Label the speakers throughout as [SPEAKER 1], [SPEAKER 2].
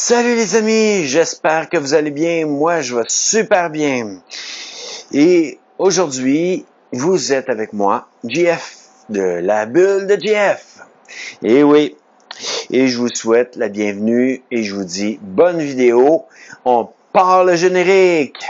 [SPEAKER 1] Salut les amis, j'espère que vous allez bien. Moi, je vais super bien. Et aujourd'hui, vous êtes avec moi, JF, de la bulle de JF. Et oui, et je vous souhaite la bienvenue et je vous dis bonne vidéo. On part le générique.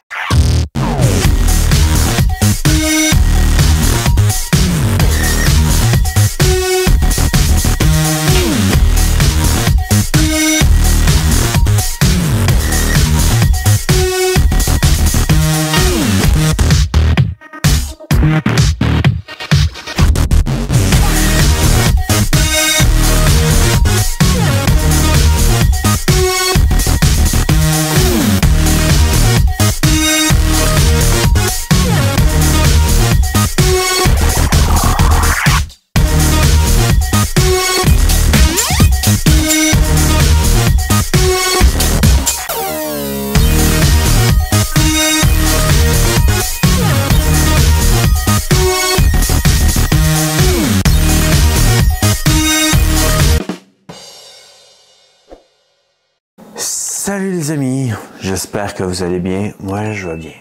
[SPEAKER 1] Salut les amis, j'espère que vous allez bien. Moi, je vais bien.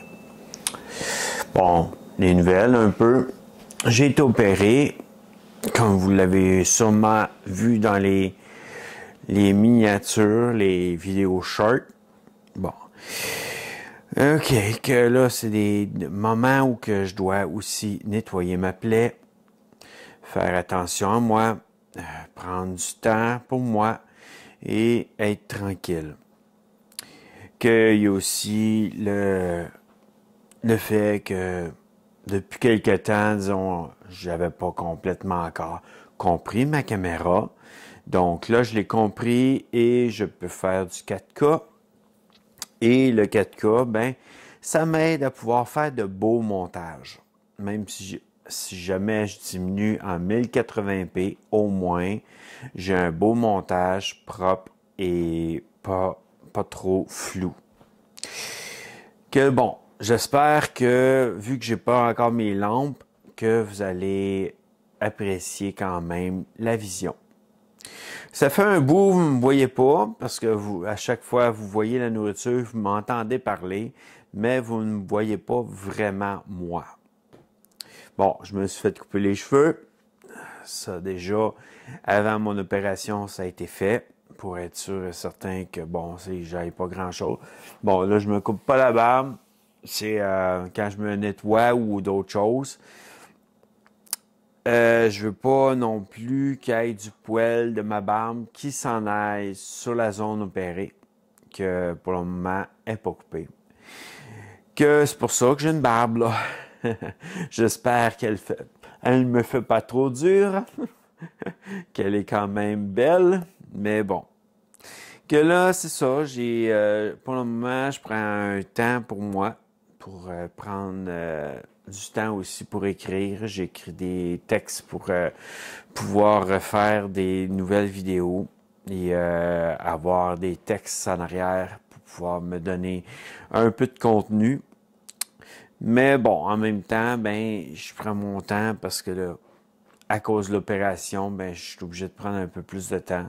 [SPEAKER 1] Bon, les nouvelles un peu. J'ai été opéré, comme vous l'avez sûrement vu dans les miniatures, les vidéos short. Bon. OK, que là, c'est des moments où que je dois aussi nettoyer ma plaie, faire attention à moi, prendre du temps pour moi et être tranquille. Qu'il y a aussi le fait que depuis quelque temps, disons, j'avais pas complètement encore compris ma caméra. Donc là, je l'ai compris et je peux faire du 4K. Et le 4K, ben, ça m'aide à pouvoir faire de beaux montages. Même si jamais je diminue en 1080p, au moins, j'ai un beau montage propre et pas trop flou. Que bon, j'espère que, vu que j'ai pas encore mes lampes, que vous allez apprécier quand même la vision. Ça fait un bout, vous ne me voyez pas, parce que à chaque fois, vous voyez la nourriture, vous m'entendez parler, mais vous ne me voyez pas vraiment moi. Bon, je me suis fait couper les cheveux. Ça, déjà, avant mon opération, ça a été fait, pour être sûr et certain que, bon, j'avais pas grand-chose. Bon, là, je me coupe pas la barbe. C'est quand je me nettoie ou d'autres choses. Je veux pas non plus qu'il y ait du poil de ma barbe qui s'en aille sur la zone opérée, que pour le moment, elle n'est pas coupée. Que c'est pour ça que j'ai une barbe, là. J'espère qu'elle me fait pas trop dure, qu'elle est quand même belle, mais bon. Que là, c'est ça, pour le moment, je prends un temps pour moi, pour prendre du temps aussi pour écrire. J'écris des textes pour pouvoir refaire des nouvelles vidéos et avoir des textes en arrière pour pouvoir me donner un peu de contenu. Mais bon, en même temps, ben, je prends mon temps parce que là, à cause de l'opération, ben, je suis obligé de prendre un peu plus de temps.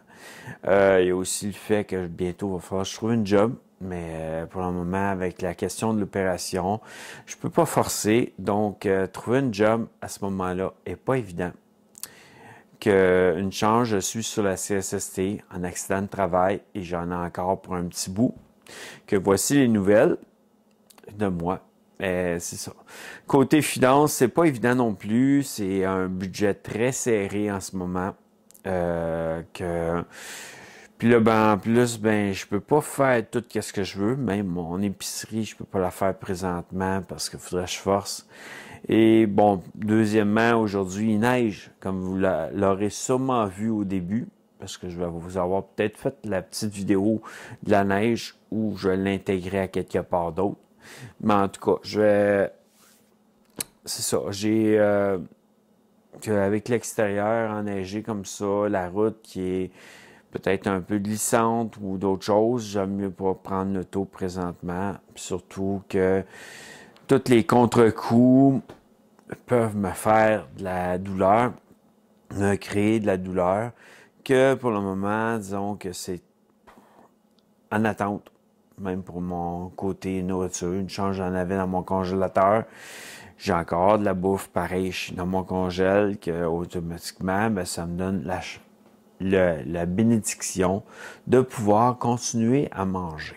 [SPEAKER 1] Il y a aussi le fait que bientôt, il va falloir que je trouve une job. Mais pour le moment, avec la question de l'opération, je peux pas forcer. Donc, trouver une job à ce moment-là est pas évident. Une chance, je suis sur la CSST en accident de travail et j'en ai encore pour un petit bout. Que voici les nouvelles de moi. C'est ça. Côté finance, c'est pas évident non plus. C'est un budget très serré en ce moment. Puis là, ben, en plus, ben, je peux pas faire tout ce que je veux. Même mon épicerie, je peux pas la faire présentement parce qu'il faudrait que je force. Et bon, deuxièmement, aujourd'hui, il neige, comme vous l'aurez sûrement vu au début, parce que je vais vous avoir peut-être fait la petite vidéo de la neige où je vais l'intégrer à quelque part d'autre. Mais en tout cas, c'est ça, avec l'extérieur enneigé comme ça, la route qui est peut-être un peu glissante ou d'autres choses, j'aime mieux pas prendre l'auto présentement. Puis surtout que tous les contre-coups peuvent me faire de la douleur, me créer de la douleur, que pour le moment, disons que c'est en attente. Même pour mon côté nourriture, une chance j'en avais dans mon congélateur. J'ai encore de la bouffe pareil dans mon congèle que automatiquement, ben, ça me donne la bénédiction de pouvoir continuer à manger.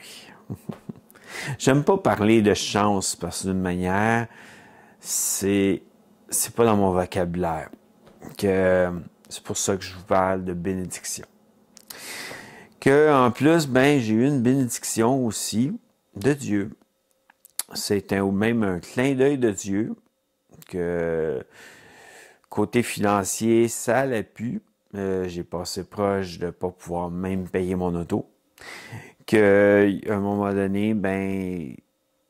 [SPEAKER 1] J'aime pas parler de chance parce que d'une manière, c'est pas dans mon vocabulaire. C'est pour ça que je vous parle de bénédiction. Que en plus, ben j'ai eu une bénédiction aussi de Dieu. C'est même un clin d'œil de Dieu que côté financier, ça allait plus. J'ai passé proche de pas pouvoir même payer mon auto. À un moment donné, ben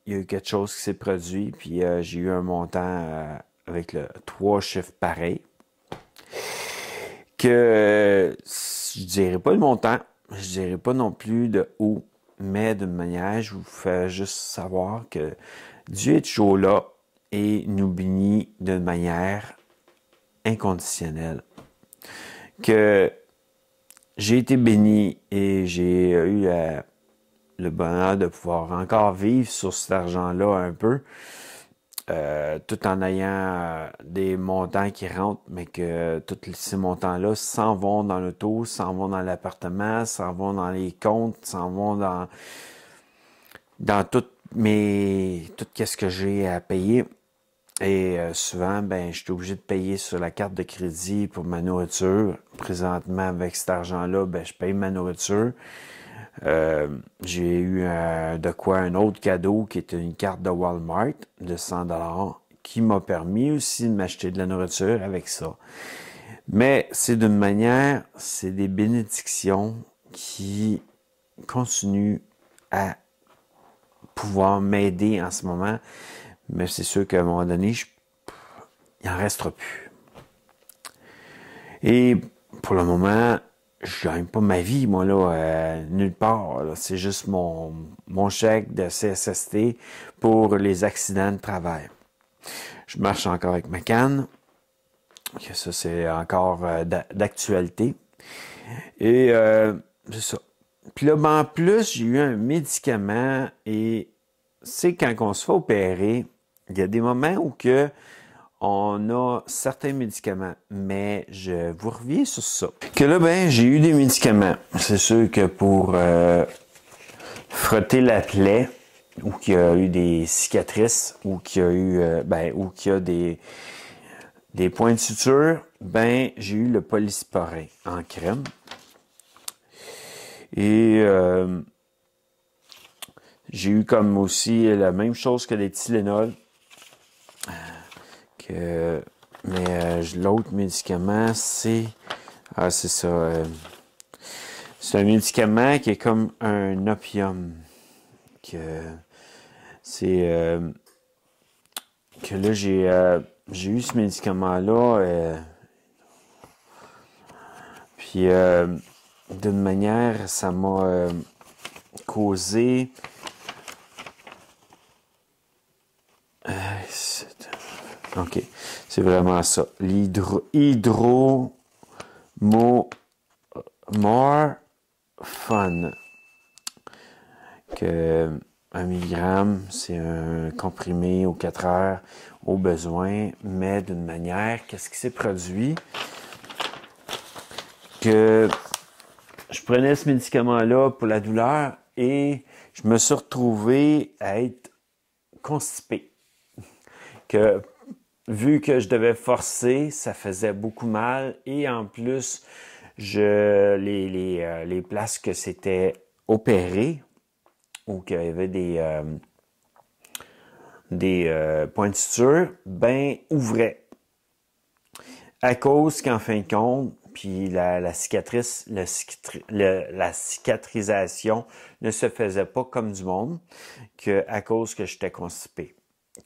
[SPEAKER 1] il y a eu quelque chose qui s'est produit, puis j'ai eu un montant avec 3 chiffres pareils. Je dirais pas le montant, je dirais pas non plus de où, mais d'une manière, je vous fais juste savoir que Dieu est toujours là et nous bénit d'une manière inconditionnelle. Que j'ai été béni et j'ai eu le bonheur de pouvoir encore vivre sur cet argent-là un peu, tout en ayant des montants qui rentrent, mais que tous ces montants-là s'en vont dans l'auto, s'en vont dans l'appartement, s'en vont dans les comptes, s'en vont dans tout ce que j'ai à payer. Et souvent, ben, je suis obligé de payer sur la carte de crédit pour ma nourriture. Présentement, avec cet argent-là, ben, je paye ma nourriture. J'ai eu un autre cadeau qui était une carte de Walmart de 100$ qui m'a permis aussi de m'acheter de la nourriture avec ça. Mais c'est c'est des bénédictions qui continuent à pouvoir m'aider en ce moment. Mais c'est sûr qu'à un moment donné, il n'en restera plus. Et pour le moment, je gagne pas ma vie, moi, là, nulle part. Là. C'est juste mon chèque de CSST pour les accidents de travail. Je marche encore avec ma canne. Que ça, c'est encore d'actualité. Et c'est ça. Puis là, ben, en plus, j'ai eu un médicament et c'est quand on se fait opérer, il y a des moments où on a certains médicaments, mais je vous reviens sur ça. Que là, ben, j'ai eu des médicaments. C'est sûr que pour frotter la plaie, ou qu'il y a eu des cicatrices, ou qu'il y a eu, ou qu'il y a des points de suture, ben, j'ai eu le polysporin en crème. Et j'ai eu comme aussi la même chose que les Tylenol. Mais l'autre médicament, c'est ça. C'est un médicament qui est comme un opium. Que là, j'ai eu ce médicament-là. Puis d'une manière, ça m'a causé. OK. C'est vraiment ça. L'hydromorphone. Que 1 milligramme, c'est un comprimé aux 4 heures au besoin, mais d'une manière, qu'est-ce qui s'est produit? Que je prenais ce médicament-là pour la douleur et je me suis retrouvé à être constipé. Que vu que je devais forcer, ça faisait beaucoup mal et en plus, les places que c'était opéré ou qu'il y avait des points de suture, ben ouvraient. À cause qu'en fin de compte, puis la cicatrisation ne se faisait pas comme du monde, à cause que j'étais constipé.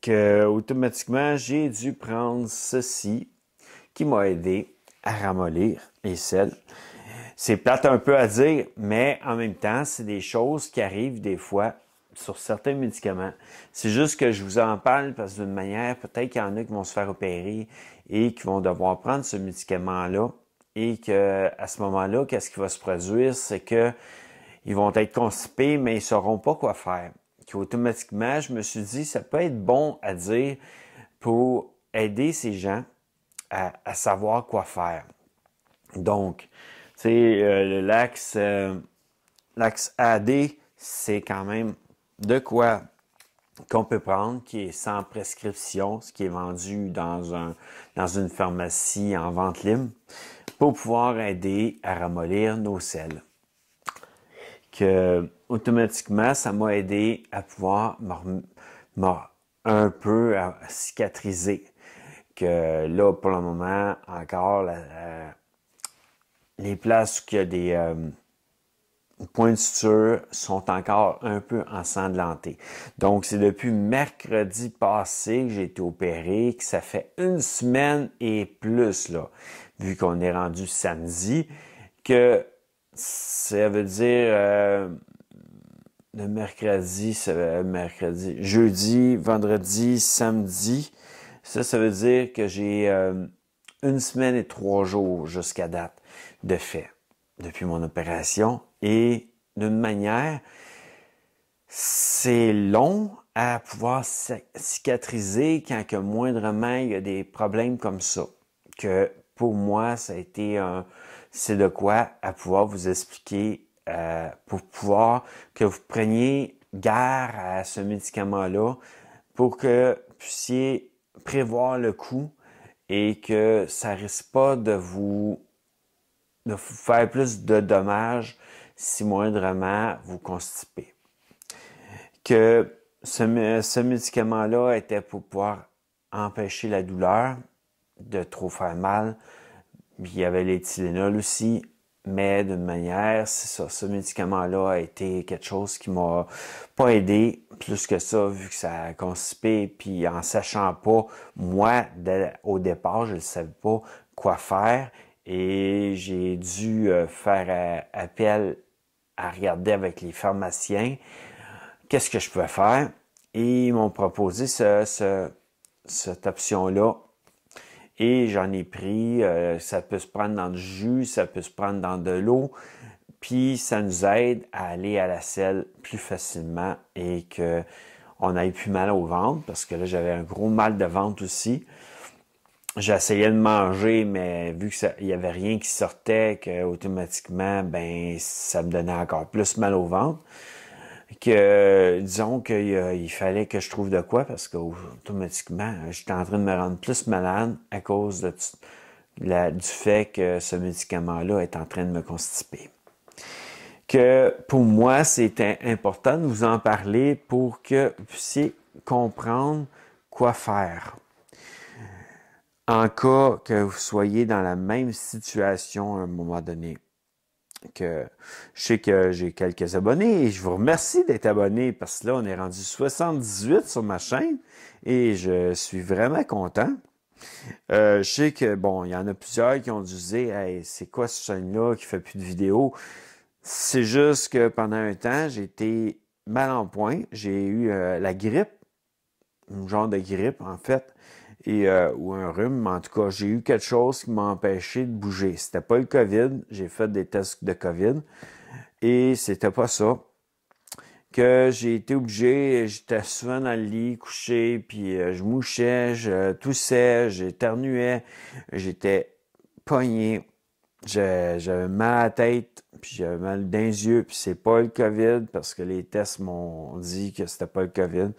[SPEAKER 1] Que automatiquement, j'ai dû prendre ceci qui m'a aidé à ramollir les selles. C'est plate un peu à dire, mais en même temps, c'est des choses qui arrivent des fois sur certains médicaments. C'est juste que je vous en parle parce que d'une manière, peut-être qu'il y en a qui vont se faire opérer et qui vont devoir prendre ce médicament-là et que à ce moment-là, qu'est-ce qui va se produire, c'est que ils vont être constipés, mais ils sauront pas quoi faire. Qu'automatiquement, je me suis dit, ça peut être bon à dire pour aider ces gens à savoir quoi faire. Donc, tu sais, l'axe AD, c'est quand même de quoi qu'on peut prendre, qui est sans prescription, ce qui est vendu dans une pharmacie en vente libre, pour pouvoir aider à ramollir nos selles. Que automatiquement, ça m'a aidé à pouvoir un peu à cicatriser. Que là, pour le moment, encore, les places où il y a des points de suture sont encore un peu ensanglantés. Donc, c'est depuis mercredi passé que j'ai été opéré, que ça fait une semaine et plus, là, vu qu'on est rendu samedi, que ça veut dire le mercredi, jeudi, vendredi, samedi. Ça veut dire que j'ai une semaine et 3 jours jusqu'à date de fait depuis mon opération. Et d'une manière, c'est long à pouvoir cicatriser quand que moindrement il y a des problèmes comme ça. Que pour moi, ça a été c'est de quoi à pouvoir vous expliquer pour pouvoir que vous preniez garde à ce médicament-là pour que vous puissiez prévoir le coût et que ça risque pas de vous faire plus de dommages si moindrement vous constipez. Que ce médicament-là était pour pouvoir empêcher la douleur, de trop faire mal. Il y avait les Tylenol aussi, mais d'une manière, c'est ça. Ce médicament-là a été quelque chose qui m'a pas aidé plus que ça, vu que ça a constipé, puis en sachant pas, moi, au départ, je ne savais pas quoi faire, et j'ai dû faire appel à regarder avec les pharmaciens qu'est-ce que je pouvais faire, et ils m'ont proposé cette option-là. Et j'en ai pris, ça peut se prendre dans du jus, ça peut se prendre dans de l'eau, puis ça nous aide à aller à la selle plus facilement et que on n'ait plus mal au ventre, parce que là, j'avais un gros mal de ventre aussi. J'essayais de manger, mais vu qu'il y avait rien qui sortait, que automatiquement, ben, ça me donnait encore plus mal au ventre. Que disons qu'il fallait que je trouve de quoi parce qu'automatiquement, j'étais en train de me rendre plus malade à cause du fait que ce médicament-là est en train de me constiper. Que pour moi, c'était important de vous en parler pour que vous puissiez comprendre quoi faire. En cas que vous soyez dans la même situation à un moment donné. Que je sais que j'ai quelques abonnés et je vous remercie d'être abonné parce que là, on est rendu 78 sur ma chaîne et je suis vraiment content. Je sais que, bon, il y en a plusieurs qui ont dû dire, hey, c'est quoi cette chaîne-là qui fait plus de vidéos? C'est juste que pendant un temps, j'ai été mal en point. J'ai eu la grippe, un genre de grippe en fait, et ou un rhume. En tout cas, j'ai eu quelque chose qui m'a empêché de bouger. C'était pas le COVID. J'ai fait des tests de COVID et c'était pas ça. Que j'ai été obligé, j'étais souvent dans le lit, couché, puis je mouchais, je toussais, j'éternuais, j'étais pogné. J'avais mal à la tête, puis j'avais mal dans les yeux, puis c'est pas le COVID, parce que les tests m'ont dit que c'était pas le COVID,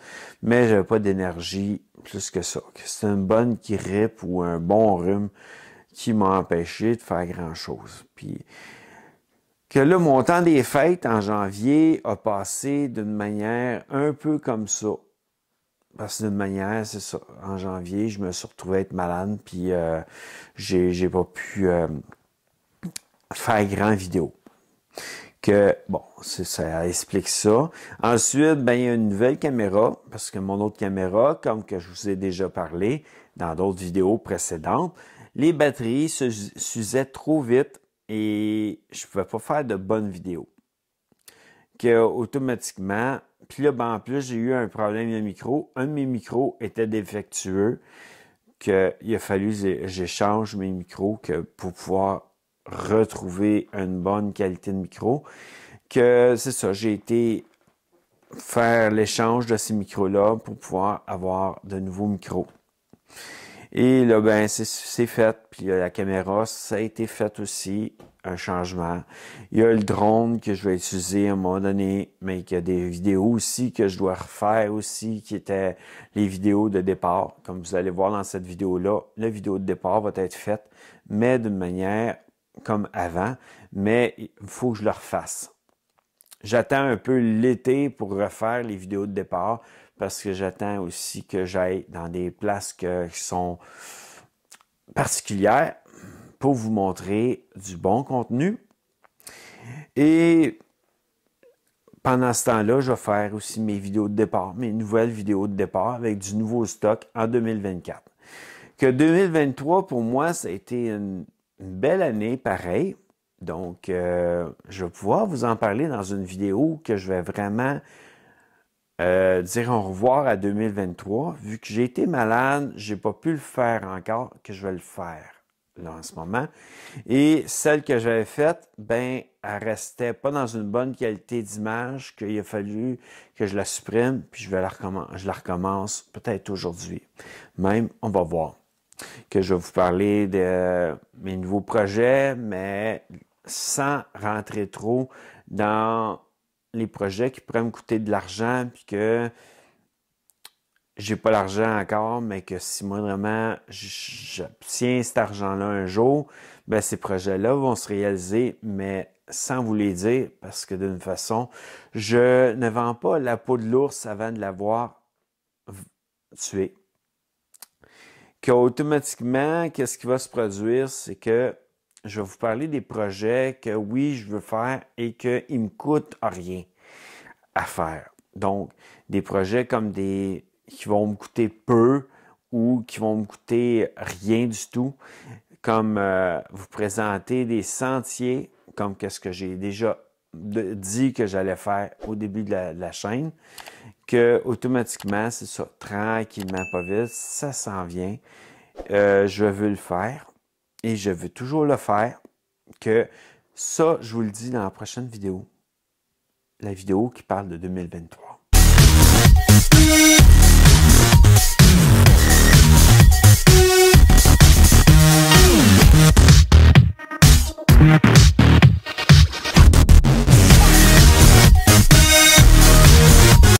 [SPEAKER 1] mais j'avais pas d'énergie plus que ça, que c'était une bonne grippe ou un bon rhume qui m'a empêché de faire grand-chose. Puis que là, mon temps des fêtes en janvier a passé d'une manière un peu comme ça. Parce que d'une manière, c'est ça, en janvier, je me suis retrouvé être malade, puis j'ai pas pu faire grand vidéo. Que, bon, ça explique ça. Ensuite, ben, il y a une nouvelle caméra, parce que mon autre caméra, comme que je vous ai déjà parlé dans d'autres vidéos précédentes, les batteries s'usaient trop vite et je pouvais pas faire de bonnes vidéos. Que, automatiquement, puis là, ben, en plus, j'ai eu un problème de micro. Un de mes micros était défectueux, qu'il a fallu que j'échange mes micros pour pouvoir retrouver une bonne qualité de micro, que c'est ça, j'ai été faire l'échange de ces micros-là pour pouvoir avoir de nouveaux micros. Et là, ben, c'est fait. Puis la caméra, ça a été fait aussi, un changement. Il y a le drone que je vais utiliser à un moment donné, mais il y a des vidéos aussi que je dois refaire aussi, qui étaient les vidéos de départ. Comme vous allez voir dans cette vidéo-là, la vidéo de départ va être faite, mais d'une manière comme avant, mais il faut que je le refasse. J'attends un peu l'été pour refaire les vidéos de départ parce que j'attends aussi que j'aille dans des places qui sont particulières pour vous montrer du bon contenu. Et pendant ce temps-là, je vais faire aussi mes vidéos de départ, mes nouvelles vidéos de départ avec du nouveau stock en 2024. Que 2023, pour moi, ça a été une belle année pareil. Donc, je vais pouvoir vous en parler dans une vidéo que je vais vraiment dire au revoir à 2023. Vu que j'ai été malade, j'ai pas pu le faire encore, que je vais le faire là en ce moment. Et celle que j'avais faite, ben, elle restait pas dans une bonne qualité d'image, qu'il a fallu que je la supprime, puis je la recommence peut-être aujourd'hui. Même, on va voir. Que je vais vous parler de mes nouveaux projets, mais sans rentrer trop dans les projets qui pourraient me coûter de l'argent, puis que j'ai pas l'argent encore, mais que si moi vraiment j'obtiens cet argent-là un jour, ben ces projets-là vont se réaliser, mais sans vous les dire, parce que d'une façon, je ne vends pas la peau de l'ours avant de l'avoir tué. Qu'automatiquement, qu'est-ce qui va se produire, c'est que je vais vous parler des projets que oui, je veux faire et qu'ils ne me coûtent rien à faire. Donc, des projets comme des qui vont me coûter peu ou qui vont me coûter rien du tout, comme vous présenter des sentiers, comme qu'est-ce que j'ai déjà dit que j'allais faire au début de la chaîne, que automatiquement, c'est ça, tranquillement, pas vite, ça s'en vient. Je veux le faire et je veux toujours le faire, que ça, je vous le dis dans la prochaine vidéo, la vidéo qui parle de 2023.